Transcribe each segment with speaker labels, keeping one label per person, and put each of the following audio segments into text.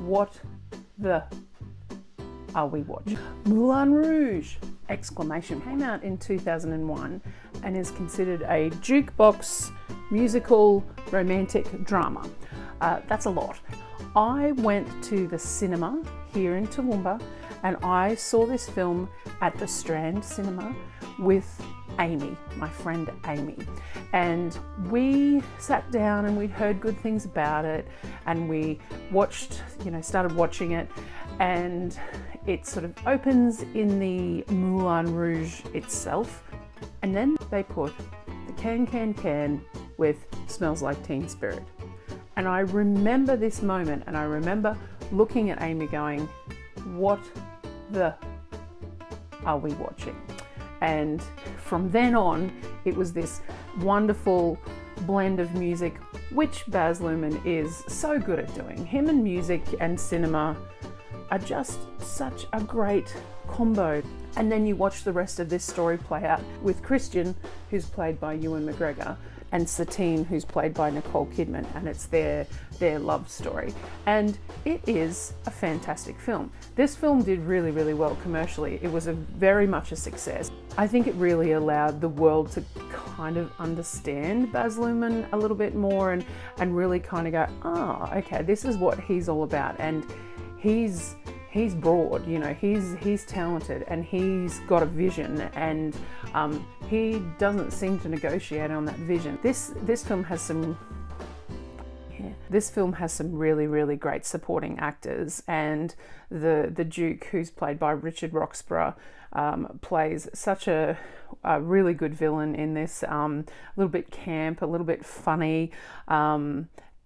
Speaker 1: what the are we watching? Moulin Rouge! Exclamation. Came out in 2001 and is considered a jukebox musical romantic drama. That's a lot. I went to the cinema here in Toowoomba and I saw this film at the Strand Cinema with Amy, my friend Amy, and we sat down and we'd heard good things about it and we watched, started watching it, and it sort of opens in the Moulin Rouge itself, and then they put the can with Smells Like Teen Spirit. And I remember this moment, and I remember looking at Amy going, what the are we watching? And from then on, it was this wonderful blend of music, which Baz Luhrmann is so good at doing. Him and music and cinema are just such a great combo. And then you watch the rest of this story play out with Christian, who's played by Ewan McGregor, and Satine, who's played by Nicole Kidman, and it's their love story. And it is a fantastic film. This film did really, really well commercially. It was very much a success. I think it really allowed the world to kind of understand Baz Luhrmann a little bit more and really kind of go, okay, this is what he's all about. And he's broad, he's talented and he's got a vision, and he doesn't seem to negotiate on that vision. This film has some really, really great supporting actors, and the Duke, who's played by Richard Roxburgh, plays such a really good villain in this. A little bit camp, a little bit funny,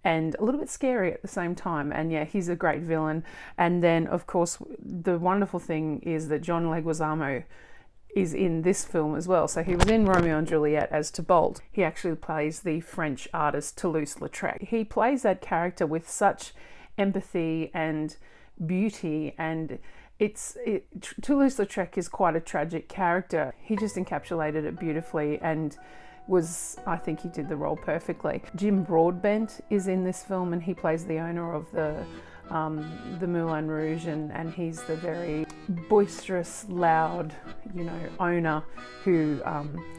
Speaker 1: and a little bit scary at the same time. And yeah, he's a great villain. And then, of course, the wonderful thing is that John Leguizamo is in this film as well. So he was in Romeo and Juliet as Tybalt. He actually plays the French artist Toulouse-Lautrec. He plays that character with such empathy and beauty, and Toulouse-Lautrec is quite a tragic character. He just encapsulated it beautifully, and I think he did the role perfectly. Jim Broadbent is in this film, and he plays the owner of the Moulin Rouge, and he's the very boisterous, loud, owner who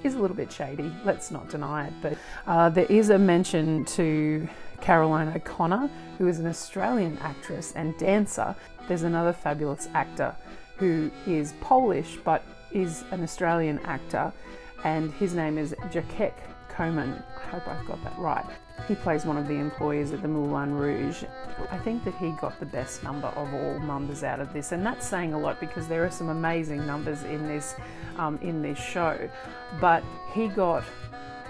Speaker 1: is a little bit shady. Let's not deny it. But there is a mention to Caroline O'Connor, who is an Australian actress and dancer. There's another fabulous actor who is Polish but is an Australian actor, and his name is Jacek Koman. I hope I've got that right. He plays one of the employees at the Moulin Rouge. I think that he got the best number of all numbers out of this, and that's saying a lot because there are some amazing numbers in this show. But he got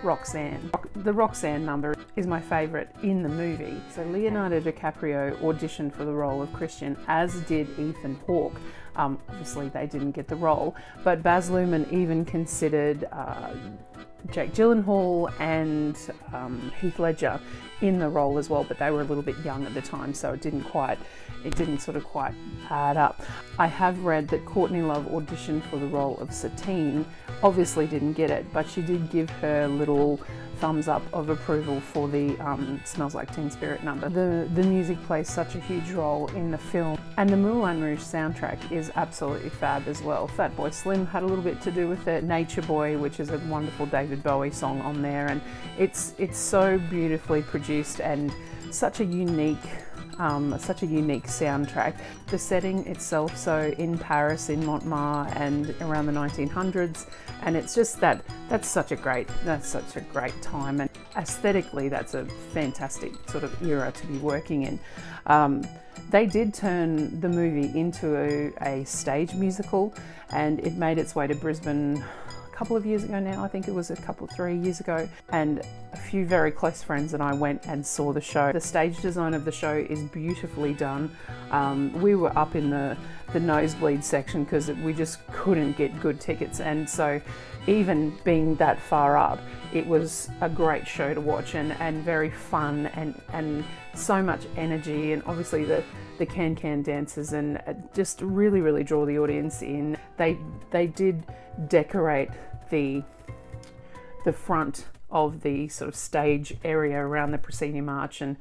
Speaker 1: Roxanne. The Roxanne number is my favourite in the movie. So Leonardo DiCaprio auditioned for the role of Christian, as did Ethan Hawke. Obviously they didn't get the role, but Baz Luhrmann even considered Jake Gyllenhaal and Heath Ledger in the role as well, but they were a little bit young at the time, so it didn't sort of quite add up. I have read that Courtney Love auditioned for the role of Satine, obviously didn't get it, but she did give her little thumbs up of approval for the Smells Like Teen Spirit number. The music plays such a huge role in the film, and the Moulin Rouge soundtrack is absolutely fab as well. Fatboy Slim had a little bit to do with it. Nature Boy, which is a wonderful David Bowie song on there, and it's so beautifully produced and such a unique soundtrack. The setting itself, so in Paris, in Montmartre, and around the 1900s, and it's just that's such a great time, and aesthetically that's a fantastic sort of era to be working in. They did turn the movie into a stage musical, and it made its way to Brisbane a couple of years ago now. I think it was 3 years ago, and a few very close friends and I went and saw the show. The stage design of the show is beautifully done. We were up in the nosebleed section because we just couldn't get good tickets, and so even being that far up, it was a great show to watch and very fun and so much energy, and obviously the can dancers and just really draw the audience in. They did decorate the front of the sort of stage area around the proscenium arch and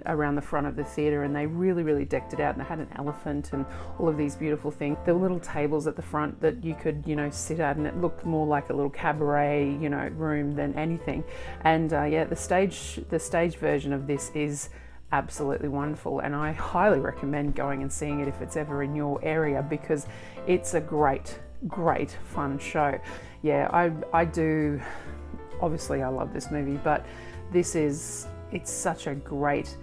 Speaker 1: around the front of the theatre, and they really decked it out, and they had an elephant and all of these beautiful things. There were little tables at the front that you could, you know, sit at, and it looked more like a little cabaret, you know, room than anything. And yeah, the stage version of this is absolutely wonderful, and I highly recommend going and seeing it if it's ever in your area, because it's a great fun show. Yeah, I do, obviously I love this movie, but it's such a great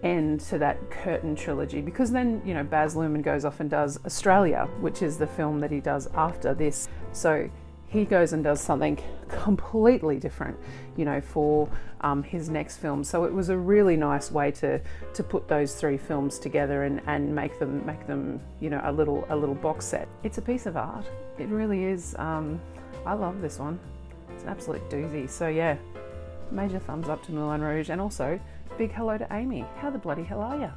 Speaker 1: end to that Curtain trilogy, because then, you know, Baz Luhrmann goes off and does Australia, which is the film that he does after this. So he goes and does something completely different, you know, for his next film. So it was a really nice way to put those three films together and make them, you know, a little box set. It's a piece of art. It really is. I love this one. It's an absolute doozy. So yeah, major thumbs up to Moulin Rouge, and also big hello to Amy. How the bloody hell are you?